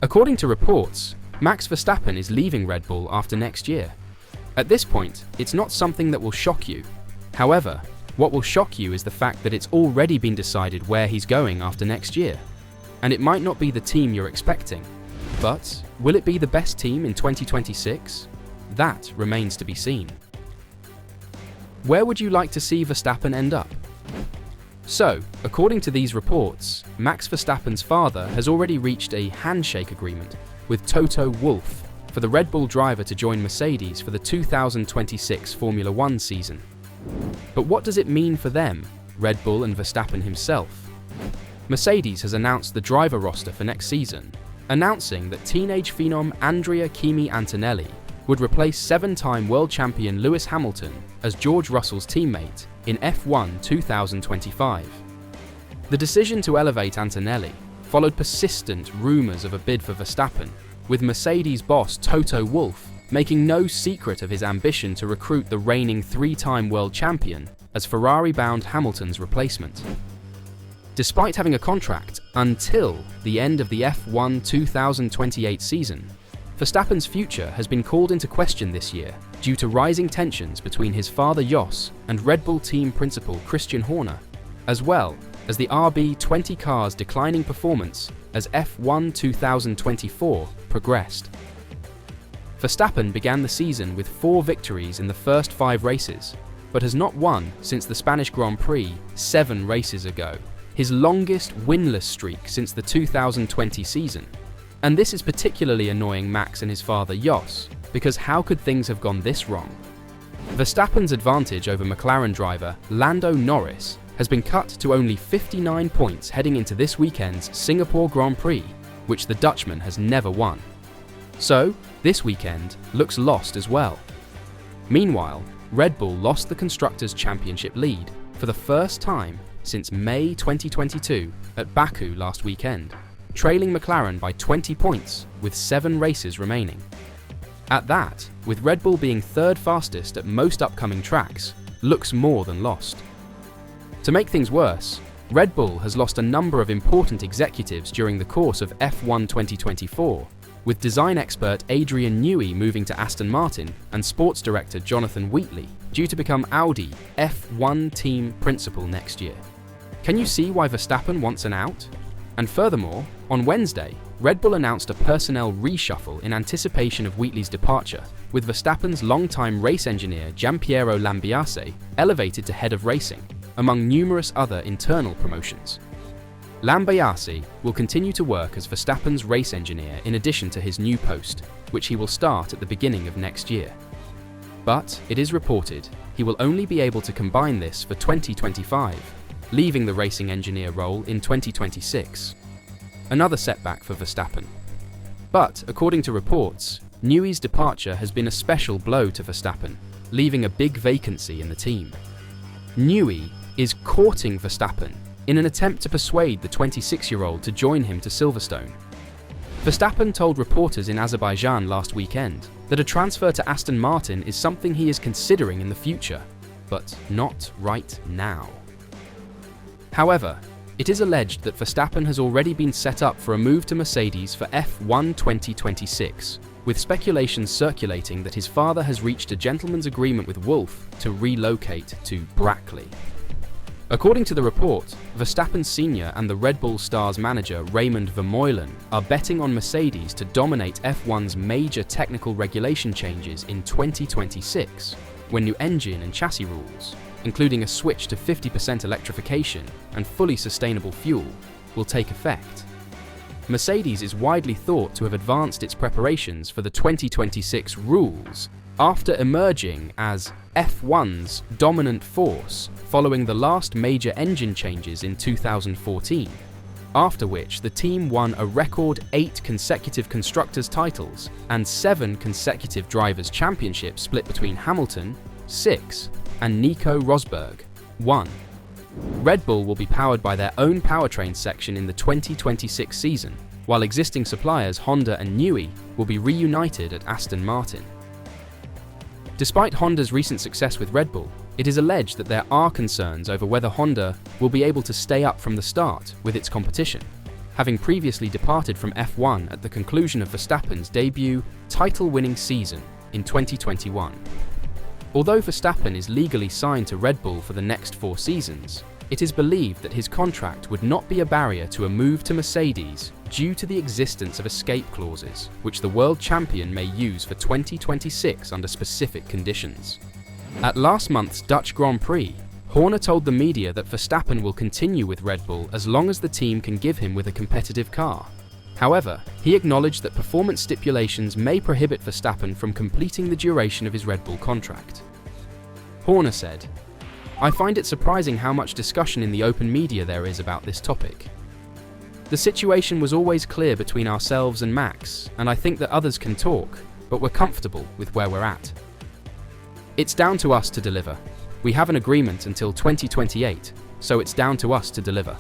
According to reports, Max Verstappen is leaving Red Bull after next year. At this point, it's not something that will shock you. However, what will shock you is the fact that it's already been decided where he's going after next year. And it might not be the team you're expecting, but will it be the best team in 2026? That remains to be seen. Where would you like to see Verstappen end up? So, according to these reports, Max Verstappen's father has already reached a handshake agreement with Toto Wolff for the Red Bull driver to join Mercedes for the 2026 Formula One season. But what does it mean for them, Red Bull and Verstappen himself? Mercedes has announced the driver roster for next season, announcing that teenage phenom Andrea Kimi Antonelli would replace seven-time world champion Lewis Hamilton as George Russell's teammate in F1 2025. The decision to elevate Antonelli followed persistent rumours of a bid for Verstappen, with Mercedes boss Toto Wolff making no secret of his ambition to recruit the reigning three-time world champion as Ferrari-bound Hamilton's replacement. Despite having a contract until the end of the F1 2028 season, Verstappen's future has been called into question this year due to rising tensions between his father Jos and Red Bull team principal Christian Horner, as well as the RB20 car's declining performance as F1 2024 progressed. Verstappen began the season with 4 victories in the first 5 races, but has not won since the Spanish Grand Prix 7 races ago, his longest winless streak since the 2020 season. And this is particularly annoying Max and his father Jos, because how could things have gone this wrong? Verstappen's advantage over McLaren driver Lando Norris has been cut to only 59 points heading into this weekend's Singapore Grand Prix, which the Dutchman has never won. So, this weekend looks lost as well. Meanwhile, Red Bull lost the Constructors' Championship lead for the first time since May 2022 at Baku last weekend, trailing McLaren by 20 points with 7 races remaining. At that, with Red Bull being third fastest at most upcoming tracks, looks more than lost. To make things worse, Red Bull has lost a number of important executives during the course of F1 2024, with design expert Adrian Newey moving to Aston Martin and sports director Jonathan Wheatley due to become Audi F1 team principal next year. Can you see why Verstappen wants an out? And furthermore, on Wednesday, Red Bull announced a personnel reshuffle in anticipation of Wheatley's departure, with Verstappen's longtime race engineer Giampiero Lambiase elevated to head of racing, among numerous other internal promotions. Lambiase will continue to work as Verstappen's race engineer in addition to his new post, which he will start at the beginning of next year. But it is reported he will only be able to combine this for 2025, leaving the racing engineer role in 2026. Another setback for Verstappen. But, according to reports, Newey's departure has been a special blow to Verstappen, leaving a big vacancy in the team. Newey is courting Verstappen in an attempt to persuade the 26-year-old to join him to Silverstone. Verstappen told reporters in Azerbaijan last weekend that a transfer to Aston Martin is something he is considering in the future, but not right now. However, it is alleged that Verstappen has already been set up for a move to Mercedes for F1 2026, with speculations circulating that his father has reached a gentleman's agreement with Wolff to relocate to Brackley. According to the report, Verstappen Sr. and the Red Bull Stars manager Raymond Vermeulen are betting on Mercedes to dominate F1's major technical regulation changes in 2026, when new engine and chassis rules, including a switch to 50% electrification and fully sustainable fuel, will take effect. Mercedes is widely thought to have advanced its preparations for the 2026 rules after emerging as F1's dominant force following the last major engine changes in 2014, after which the team won a record 8 consecutive constructors' titles and 7 consecutive drivers' championships split between Hamilton, 6, and Nico Rosberg, 1. Red Bull will be powered by their own powertrain section in the 2026 season, while existing suppliers Honda and Newey will be reunited at Aston Martin. Despite Honda's recent success with Red Bull, it is alleged that there are concerns over whether Honda will be able to stay up from the start with its competition. having previously departed from F1 at the conclusion of Verstappen's debut title-winning season in 2021. Although Verstappen is legally signed to Red Bull for the next 4 seasons, it is believed that his contract would not be a barrier to a move to Mercedes due to the existence of escape clauses, which the world champion may use for 2026 under specific conditions. At last month's Dutch Grand Prix, Horner told the media that Verstappen will continue with Red Bull as long as the team can give him with a competitive car. However, he acknowledged that performance stipulations may prohibit Verstappen from completing the duration of his Red Bull contract. Horner said, "I find it surprising how much discussion in the open media there is about this topic. The situation was always clear between ourselves and Max, and I think that others can talk, but we're comfortable with where we're at. It's down to us to deliver. We have an agreement until 2028, so it's down to us to deliver.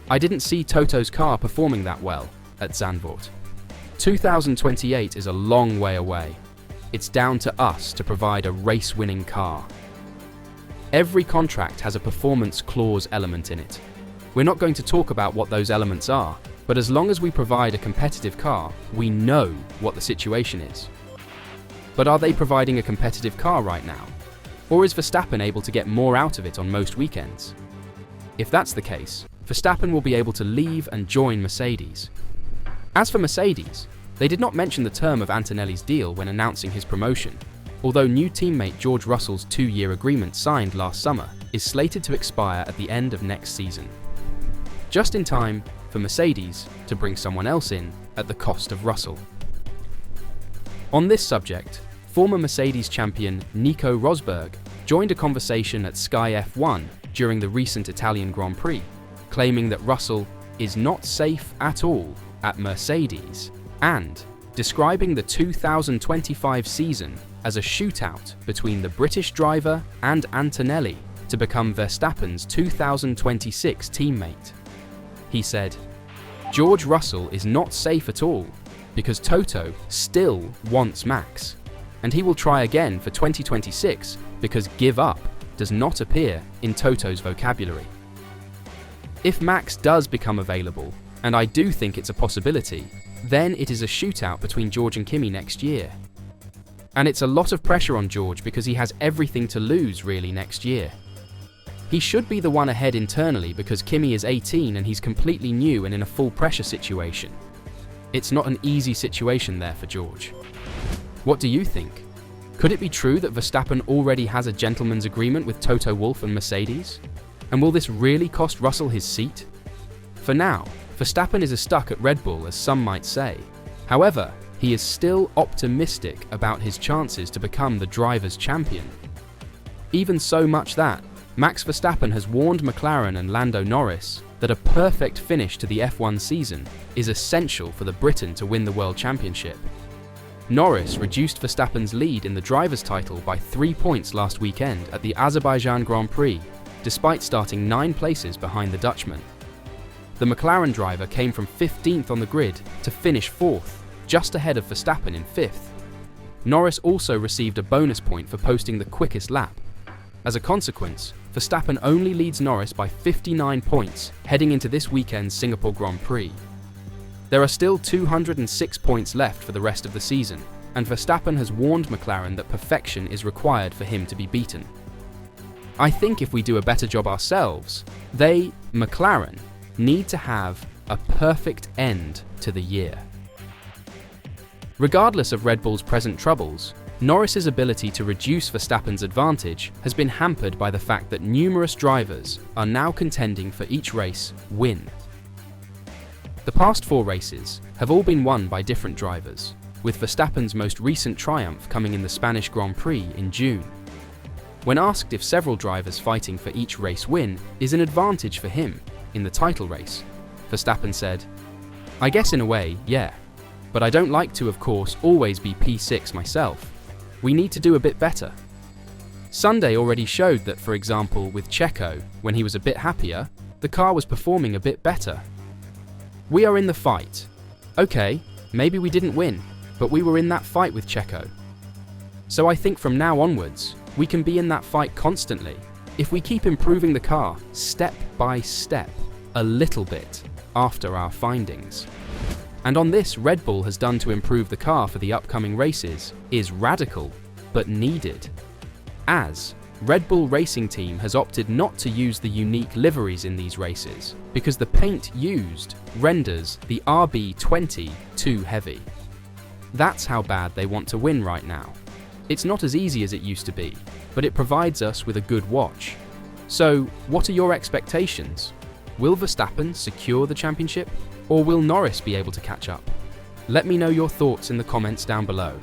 I didn't see Toto's car performing that well at Zandvoort. 2028 is a long way away. It's down to us to provide a race-winning car. Every contract has a performance clause element in it. We're not going to talk about what those elements are, but as long as we provide a competitive car, we know what the situation is. But are they providing a competitive car right now? Or is Verstappen able to get more out of it on most weekends? If that's the case, Verstappen will be able to leave and join Mercedes. As for Mercedes, they did not mention the term of Antonelli's deal when announcing his promotion, although new teammate George Russell's 2-year agreement signed last summer is slated to expire at the end of next season. Just in time for Mercedes to bring someone else in at the cost of Russell. On this subject, former Mercedes champion Nico Rosberg joined a conversation at Sky F1 during the recent Italian Grand Prix, claiming that Russell is not safe at all at Mercedes and describing the 2025 season as a shootout between the British driver and Antonelli to become Verstappen's 2026 teammate. He said, "George Russell is not safe at all because Toto still wants Max, and he will try again for 2026 because give up does not appear in Toto's vocabulary. If Max does become available, and I do think it's a possibility, then it is a shootout between George and Kimi next year. And it's a lot of pressure on George because he has everything to lose really next year. He should be the one ahead internally because Kimi is 18 and he's completely new and in a full pressure situation. It's not an easy situation there for George." What do you think? Could it be true that Verstappen already has a gentleman's agreement with Toto Wolff and Mercedes? And will this really cost Russell his seat? For now, Verstappen is stuck at Red Bull, as some might say. However, he is still optimistic about his chances to become the drivers' champion. Even so much that Max Verstappen has warned McLaren and Lando Norris that a perfect finish to the F1 season is essential for the Briton to win the World Championship. Norris reduced Verstappen's lead in the drivers' title by 3 points last weekend at the Azerbaijan Grand Prix, despite starting 9 places behind the Dutchman. The McLaren driver came from 15th on the grid to finish 4th, just ahead of Verstappen in 5th. Norris also received a bonus point for posting the quickest lap. As a consequence, Verstappen only leads Norris by 59 points heading into this weekend's Singapore Grand Prix. There are still 206 points left for the rest of the season, and Verstappen has warned McLaren that perfection is required for him to be beaten. I think if we do a better job ourselves, they, McLaren, need to have a perfect end to the year. Regardless of Red Bull's present troubles, Norris's ability to reduce Verstappen's advantage has been hampered by the fact that numerous drivers are now contending for each race win. The past 4 races have all been won by different drivers, with Verstappen's most recent triumph coming in the Spanish Grand Prix in June. When asked if several drivers fighting for each race win is an advantage for him in the title race, Verstappen said, "I guess in a way, yeah, but I don't like to, of course, always be P6 myself. We need to do a bit better." Sunday already showed that, for example, with Checo, when he was a bit happier, the car was performing a bit better. We are in the fight. Okay, maybe we didn't win, but we were in that fight with Checo. So I think from now onwards, we can be in that fight constantly. If we keep improving the car, step by step, a little bit, after our findings. And on this Red Bull has done to improve the car for the upcoming races is radical, but needed. As Red Bull Racing Team has opted not to use the unique liveries in these races because the paint used renders the RB20 too heavy. That's how bad they want to win right now. It's not as easy as it used to be, but it provides us with a good watch. So, what are your expectations? Will Verstappen secure the championship, or will Norris be able to catch up? Let me know your thoughts in the comments down below.